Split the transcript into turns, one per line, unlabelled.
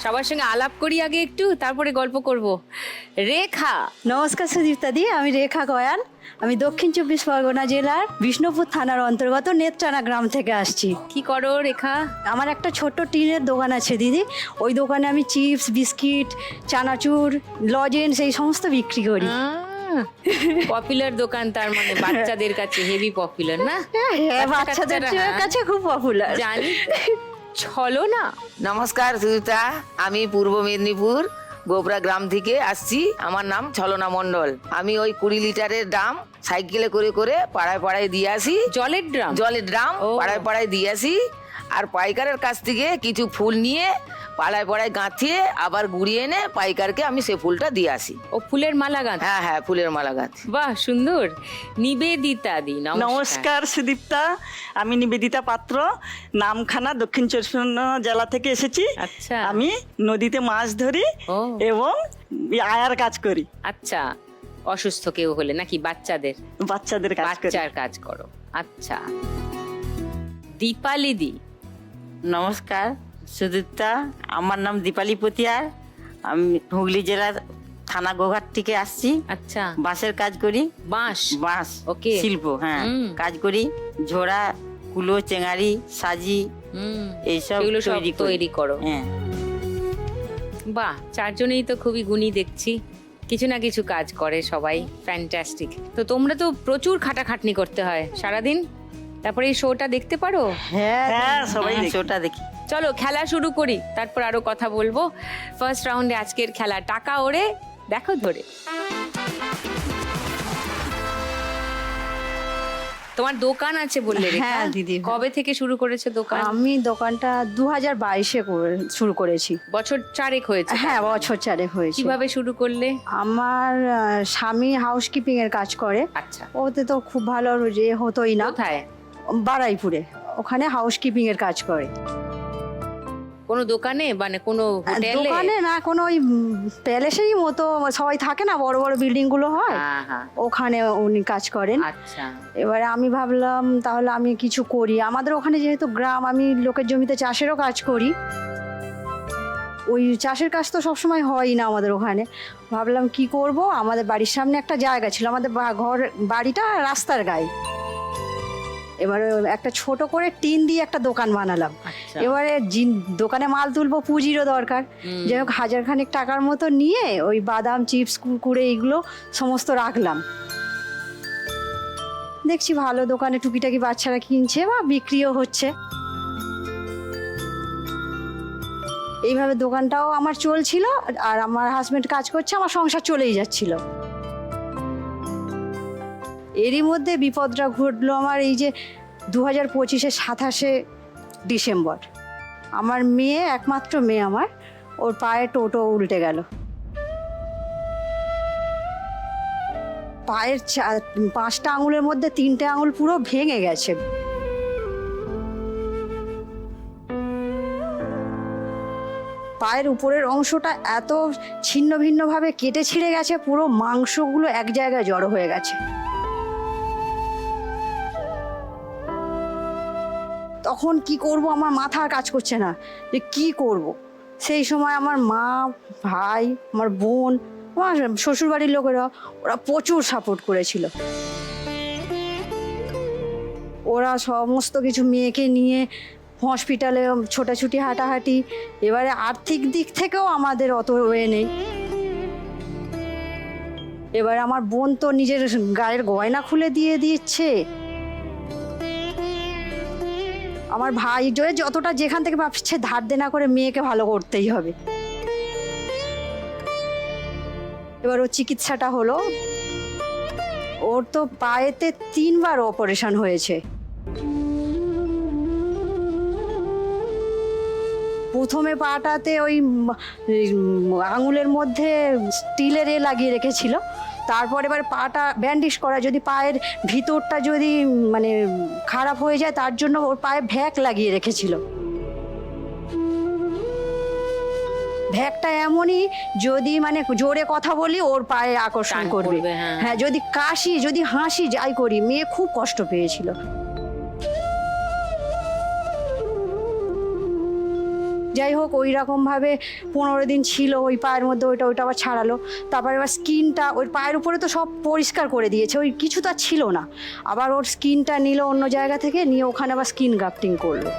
সবার সঙ্গে আলাপ করি আগে একটু, তারপরে গল্প করব। রেখা।
নমস্কার সুদীপ্তা দি, আমি রেখা গয়ান। আমি দক্ষিণ চব্বিশ পরগনা জেলার বিষ্ণুপুর থানার অন্তর্গত নেত্রানা গ্রাম থেকে আসছি।
কি করো রেখা?
আমার একটা ছোট্ট টিনের দোকান আছে দিদি। ওই দোকানে আমি চিপস, বিস্কিট, চানাচুর, লজেন্স এই সমস্ত বিক্রি করি।
পপুলার দোকান, তার মানে বাচ্চাদের কাছে হেভি পপুলার না?
হ্যাঁ, বাচ্চাদের কাছে খুব পপুলার।
জানি। চলো না।
নমস্কার সুজিতা, আমি পূর্ব মেদিনীপুর গোবরা গ্রাম থেকে আসছি। আমার নাম ছলনা মণ্ডল। আমি ওই 20 লিটারের ড্রাম সাইকেলে করে করে পাড়ায় পাড়ায় দিয়ে আসি।
জলের ড্রাম?
জলের ড্রাম
ও।
পাড়ায় পাড়ায় দিয়ে আসি। আর পাইকারের কাছ থেকে কিছু ফুল নিয়ে পাড়ায় পাড়ায় গাঁথিয়ে আবার গুড়িয়ে এনে পাইকারকে আমি সে ফুলটা দিয়ে আসি।
ও ফুলের মালা গাঁথ?
হ্যাঁ হ্যাঁ, ফুলের মালা গাঁথি।
বাহ, সুন্দর। নিবেদিতা দি,
নমস্কার সুদীপ্তা, আমি নিবেদিতা পাত্র, নামখানা, দক্ষিণ চব্বিশ পরগনা জেলা থেকে এসেছি।
আচ্ছা।
আমি নদীতে মাছ ধরি
ও।
এবং আয়ার কাজ করি।
আচ্ছা, অসুস্থ কেউ হলে নাকি বাচ্চাদের?
বাচ্চাদের কাজ করি।
বাচ্চার কাজ করো। আচ্ছা। দীপালি দি।
নমস্কার সুদীপ্তা, আমার নাম দীপালি পতিয়ার। আমি হুগলি জেলার থানা গোঘাট থেকে আসছি।
আচ্ছা।
বাঁশের কাজ করি।
বাঁশ?
বাঁশ
ওকে।
শিল্প, হ্যাঁ,
হুম।
কাজ করি। ঝোড়া, কুলো, চেঙারি, সাজি এইসব
এগুলো সব তৈরি করো?
হ্যাঁ।
বাহ, চারজনেই তো খুবই গুণী দেখছি, কিছু না কিছু কাজ করে সবাই। ফ্যান্টাস্টিক। তো তোমরা তো প্রচুর খাটাখাটনি করতে হয় সারাদিন, তারপরে এই শোটা দেখতে পারো?
হ্যাঁ, সবাই দেখি।
শোটা দেখি।
চলো খেলা শুরু করি, তারপর আরো কথা বলবো। ফার্স্ট রাউন্ডে আজকের খেলা টাকা ওড়ে, দেখো ধরে। তোমার দোকান আছে বললে রেখা?
হ্যাঁ দিদি।
কবে থেকে শুরু করেছে দোকান?
আমি দোকানটা 2022-এ শুরু করেছি।
বছর চারেক হয়েছে?
হ্যাঁ, বছর চারেক হয়েছে।
কিভাবে শুরু করলে?
আমার স্বামী হাউসকিপিং এর কাজ করে।
আচ্ছা।
ওতে তো খুব ভালো হতোই না।
কোথায়?
বারাইপুরে, ওখানে হাউসকিপিং এর কাজ করে।
কোনো দোকানে মানে কোনো হোটেলে?
দোকানে না, কোনো ওই প্যালেসেরই মতো সবাই থাকে না, বড় বড় বিল্ডিং গুলো হয়,
হ্যাঁ হ্যাঁ।
ওখানে উনি কাজ করেন।
আচ্ছা।
এবারে আমি ভাবলাম তাহলে আমি কিছু করি। আমাদের ওখানে যেহেতু গ্রাম, আমি লোকের জমিতে চাষেরও কাজ করি। ওই চাষের কাজ তো সবসময় হয়ই না আমাদের ওখানে। ভাবলাম কি করব, আমাদের বাড়ির সামনে একটা জায়গা ছিল, আমাদের বাড়িটা রাস্তার গায়ে। এবারে একটা ছোট করে টিন দিয়ে একটা দোকান বানালাম।
আচ্ছা।
এবারে দোকানে মাল তুলবো, পুঁজিরও দরকার। যাই হোক, 1000 খানেক টাকার মতো নিয়ে ওই বাদাম, চিপস, কুরকুরে এগুলো সমস্ত রাখলাম। দেখছি ভালো, দোকানে টুকিটাকি বাচ্চারা কিনছে বা বিক্রিও হচ্ছে। এইভাবে দোকানটাও আমার চলছিল, আর আমার হাজবেন্ড কাজ করছে, আমার সংসার চলেই যাচ্ছিল। এরই মধ্যে বিপদটা ঘটলো আমার, এই যে 2025-এর 27শে ডিসেম্বর। আমার মেয়ে, একমাত্র মেয়ে আমার, ওর পায়ে টোটো উল্টে গেল। পায়ের 5টা আঙুলের মধ্যে 3টে আঙুল পুরো ভেঙে গেছে। পায়ের উপরের অংশটা এত ছিন্ন ভিন্নভাবে কেটে ছিঁড়ে গেছে, পুরো মাংসগুলো এক জায়গায় জড়ো হয়ে গেছে। তখন কি করব, আমার মাথা আর কাজ করছে না যে কি করব। সেই সময় আমার মা, ভাই, আমার বোন, আমার শ্বশুরবাড়ির লোকেরা, ওরা প্রচুর সাপোর্ট করেছিল। ওরা সমস্ত কিছু মেয়েকে নিয়ে হসপিটালে ছোটাছুটি, হাঁটাহাঁটি। এবারে আর্থিক দিক থেকেও আমাদের অত ওয়ে নেই। এবার আমার বোন তো নিজের গায়ের গয়না খুলে দিয়ে দিচ্ছে। আমার ভাই যতটা যেখান থেকে ভাবছে ধার দেনা করে মেয়েকে ভালো করতেই হবে। এবার ওর চিকিৎসাটা হলো, ওর তো পায়েতে 3বার অপারেশন হয়েছে। প্রথমে পাটাতে ওই আঙুলের মধ্যে স্টিলের লাগিয়ে রেখেছিল। তারপর এবার পাটা ব্যান্ডেজ করা, যদি পায়ের ভিতরটা যদি মানে খারাপ হয়ে যায় তার জন্য ওর পায়ে ভ্যাক লাগিয়ে রেখেছিল। ভ্যাকটা এমনই, যদি মানে জোরে কথা বলি ওর পায়ে আকর্ষণ
টান
করবে।
পড়বে, হ্যাঁ।
হ্যাঁ, যদি কাশি, যদি হাসি, যাই করি, মেয়ে খুব কষ্ট পেয়েছিল। যাই হোক ওই রকমভাবে 15 দিন ছিল ওই পায়ের মধ্যে, ওইটা আবার ছাড়ালো। তারপরে এবার স্কিনটা ওই পায়ের উপরে তো সব পরিষ্কার করে দিয়েছে, ওই কিছু তার ছিল না। আবার ওর স্কিনটা নিল অন্য জায়গা থেকে, নিয়ে ওখানে আবার স্কিন গ্রাফটিং করলো।